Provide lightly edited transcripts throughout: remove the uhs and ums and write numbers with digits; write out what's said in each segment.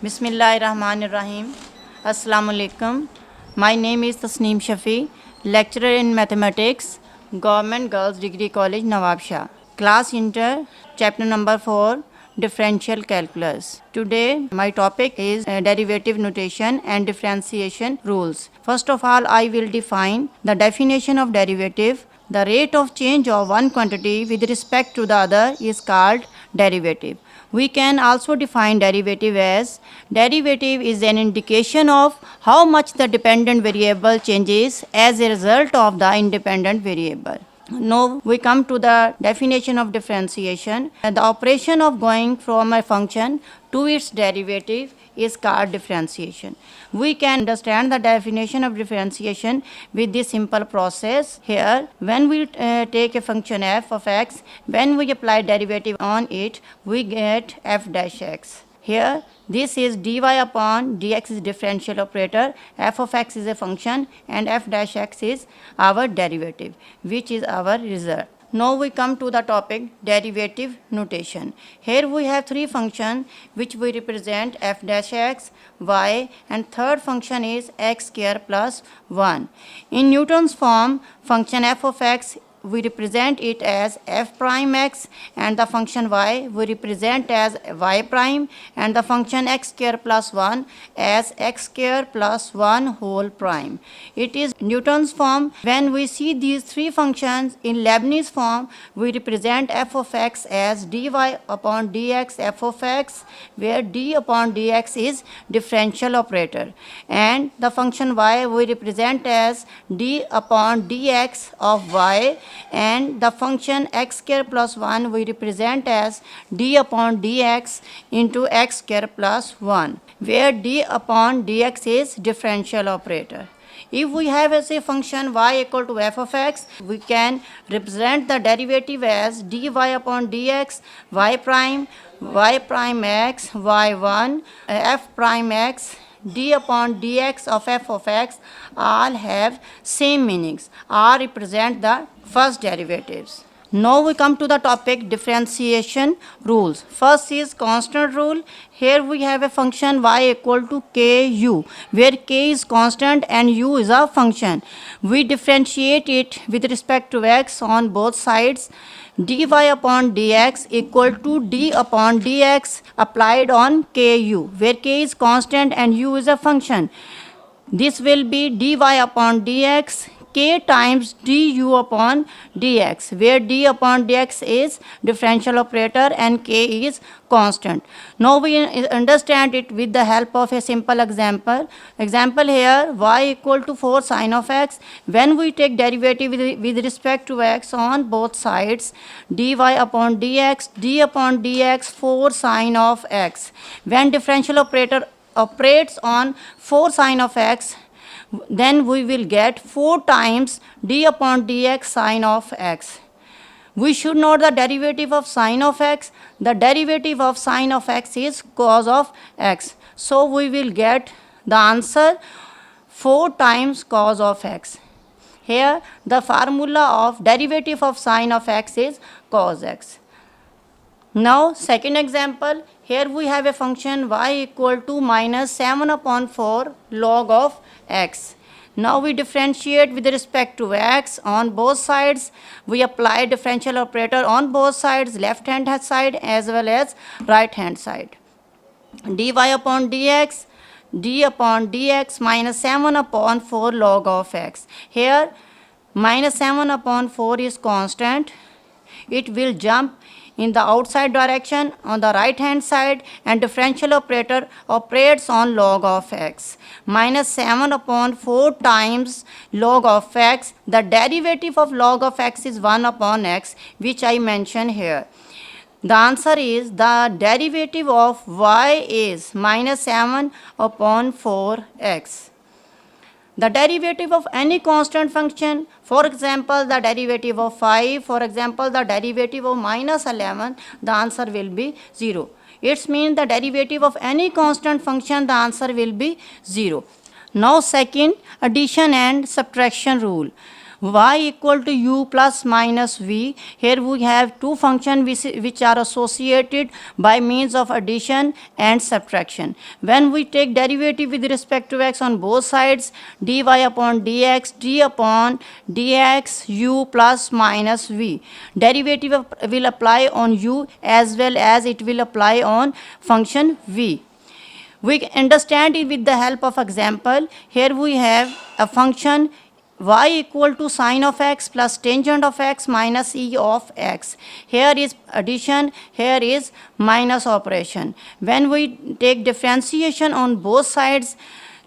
Bismillahirrahmanirrahim. Assalamu alaikum. My name is Tasneem Shafi, lecturer in mathematics, Government Girls Degree College, Nawab Shah. Class Inter, chapter number 4, differential calculus. Today my topic is derivative notation and differentiation rules. First of all, I will define the definition of derivative. The rate of change of one quantity with respect to the other is called derivative. We can also define derivative as derivative is an indication of how much the dependent variable changes as a result of the independent variable. Now we come to the definition of differentiation. The operation of going from a function to its derivative is called differentiation. We can understand the definition of differentiation with this simple process. Here, when we take a function f of x, when we apply derivative on it, we get f dash x. Here, this is dy upon dx is differential operator, f of x is a function and f dash x is our derivative, which is our result. Now we come to the topic derivative notation. Here we have three functions which we represent f dash x, y, and third function is x square plus 1. In Newton's form, function f of x we represent it as f prime x, and the function y we represent as y prime, and the function x square plus 1 as x square plus 1 whole prime. It is Newton's form. When we see these three functions in Leibniz form, we represent f of x as dy upon dx f of x, where d upon dx is differential operator, and the function y we represent as d upon dx of y, and the function x square plus 1 we represent as d upon dx into x square plus 1, where d upon dx is differential operator. If we have as a function y equal to f of x, we can represent the derivative as dy upon dx y prime x y1 f prime x d upon dx of f of x all have same meanings, all represent the first derivatives. Now we come to the topic differentiation rules. First is constant rule. Here we have a function y equal to ku, where k is constant and u is a function. We differentiate it with respect to x on both sides. Dy upon dx equal to d upon dx applied on ku, where k is constant and u is a function. This will be dy upon dx k times du upon dx, where d upon dx is differential operator and k is constant. Now we understand it with the help of a simple example. Example here, y equal to 4 sin of x. When we take derivative with respect to x on both sides, dy upon dx, d upon dx 4 sin of x. When differential operator operates on 4 sin of x, then we will get 4 times d upon dx sin of x. We should know the derivative of sin of x. The derivative of sin of x is cos of x. So we will get the answer 4 times cos of x. Here the formula of derivative of sin of x is cos x. Now second example, here we have a function y equal to minus 7 upon 4 log of x. Now we differentiate with respect to x on both sides. We apply differential operator on both sides, left hand side as well as right hand side. Dy upon dx, d upon dx minus 7 upon 4 log of x. Here minus 7 upon 4 is constant. It will jump in the outside direction on the right hand side, and differential operator operates on log of x. Minus 7 upon 4 times log of x. The derivative of log of x is 1 upon x, which I mention here. The answer is the derivative of y is minus 7 upon 4x. The derivative of any constant function, for example, the derivative of 5, for example, the derivative of minus 11, the answer will be 0. It means the derivative of any constant function, the answer will be 0. Now second, addition and subtraction rule. y equal to u plus minus v. Here we have two functions which are associated by means of addition and subtraction. When we take derivative with respect to x on both sides, dy upon dx, d upon dx u plus minus v. Derivative will apply on u as well as it will apply on function v. We understand it with the help of example. Here we have a function y equal to sine of x plus tangent of x minus e of x. Here is addition, here is minus operation. When we take differentiation on both sides,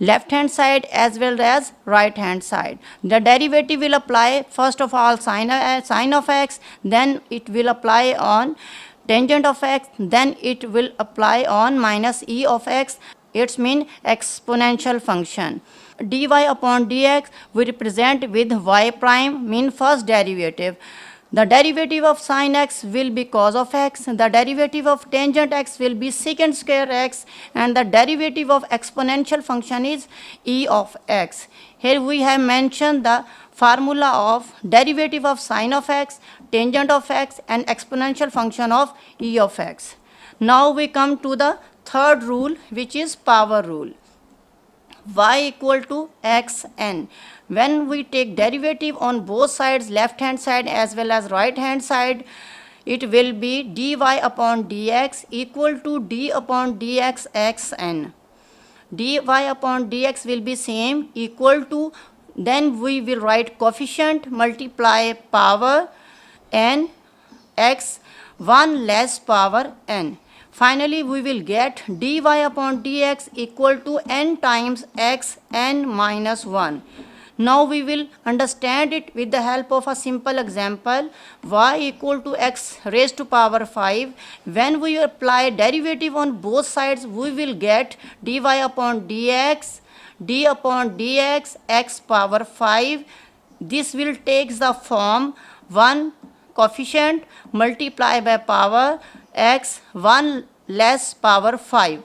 left hand side as well as right hand side, the derivative will apply first of all sine of x, then it will apply on tangent of x, then it will apply on minus e of x. It's mean exponential function. Dy upon dx we represent with y prime, mean first derivative. The derivative of sine x will be cos of x, the derivative of tangent x will be secant square x, and the derivative of exponential function is e of x. Here we have mentioned the formula of derivative of sine of x, tangent of x, and exponential function of e of x. Now we come to the third rule, which is power rule. Y equal to xn. When we take derivative on both sides, left hand side as well as right hand side, it will be dy upon dx equal to d upon dx xn. Dy upon dx will be same equal to, then we will write coefficient multiply power n x 1 less power n. Finally, we will get dy upon dx equal to n times x n minus 1. Now we will understand it with the help of a simple example. Y equal to x raised to power 5. When we apply derivative on both sides, we will get dy upon dx, d upon dx x power 5. This will take the form 1 coefficient multiply by power x 1 less power 5.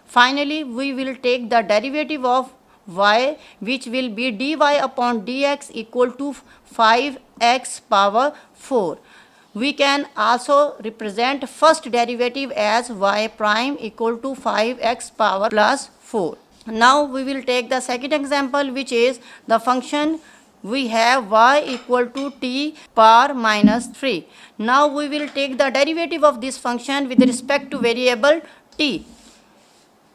Finally, we will take the derivative of y, which will be dy upon dx equal to 5x power 4. We can also represent first derivative as y prime equal to 5x power plus 4. Now we will take the second example, which is the function we have y equal to t power minus 3. Now we will take the derivative of this function with respect to variable t.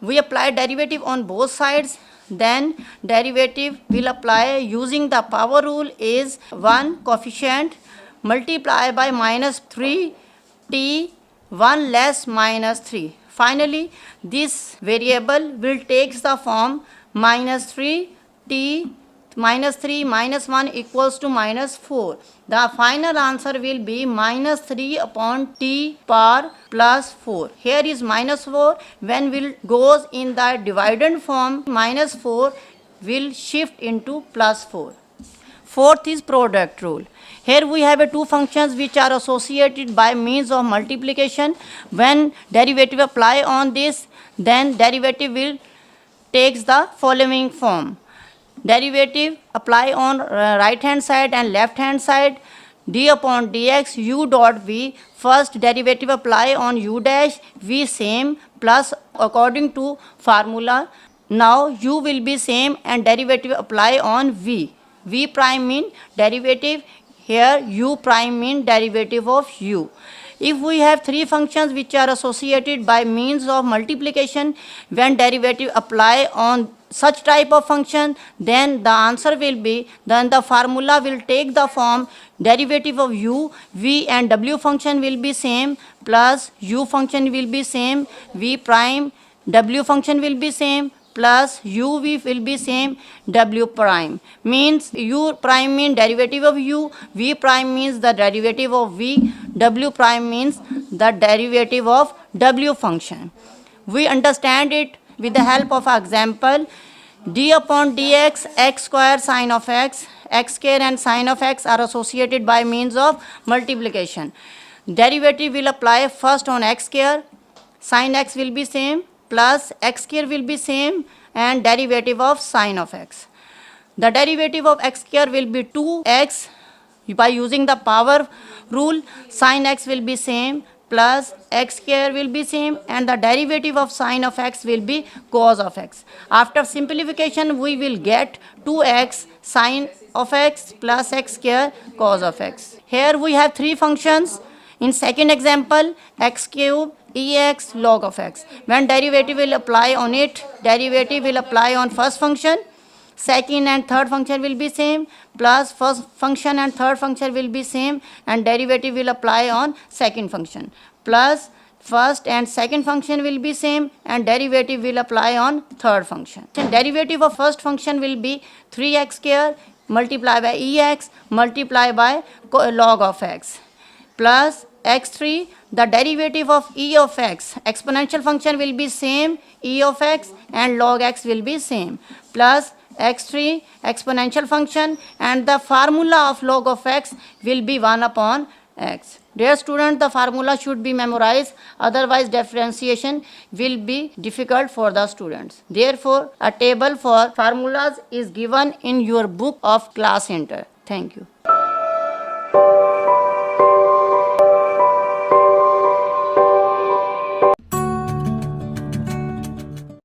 We apply derivative on both sides, then derivative will apply using the power rule is 1 coefficient multiply by minus 3 t 1 less minus 3. Finally, this variable will take the form minus 3 t minus 3 minus 1 equals to minus 4. The final answer will be minus 3 upon t power plus 4. Here is minus 4. When will goes in the dividend form, minus 4 will shift into plus 4. Fourth is product rule. Here we have two functions which are associated by means of multiplication. When derivative apply on this, then derivative will takes the following form. Derivative apply on right hand side and left hand side, d upon dx u dot v. First derivative apply on u dash, v same, plus according to formula. Now u will be same and derivative apply on v. V prime mean derivative, here u prime mean derivative of u. If we have three functions which are associated by means of multiplication, when derivative apply on such type of function, then the answer will be, then the formula will take the form derivative of u, v and w function will be same, plus u function will be same, v prime, w function will be same, plus uv will be same, w prime. Means u prime means derivative of u, v prime means the derivative of v, w prime means the derivative of w function. We understand it with the help of an example. D upon dx x square sine of x, x square and sine of x are associated by means of multiplication. Derivative will apply first on x square, sine x will be same, plus x square will be same and derivative of sine of x. The derivative of x square will be 2x. By using the power rule, sin x will be same plus x square will be same, and the derivative of sin of x will be cos of x. After simplification, we will get 2x sin of x plus x square cos of x. Here we have three functions. In second example, x cube ex log of x. When derivative will apply on it, derivative will apply on first function, second and third function will be same, plus first function and third function will be same, and derivative will apply on second function, plus first and second function will be same, and derivative will apply on third function. And derivative of first function will be 3x square multiplied by ex multiplied by log of x, plus x3. The derivative of e of x, exponential function will be same, e of x, and log x will be same, plus x3 exponential function, and the formula of log of x will be 1 upon x. Dear student, the formula should be memorized, otherwise differentiation will be difficult for the students. Therefore, a table for formulas is given in your book of class center. Thank you.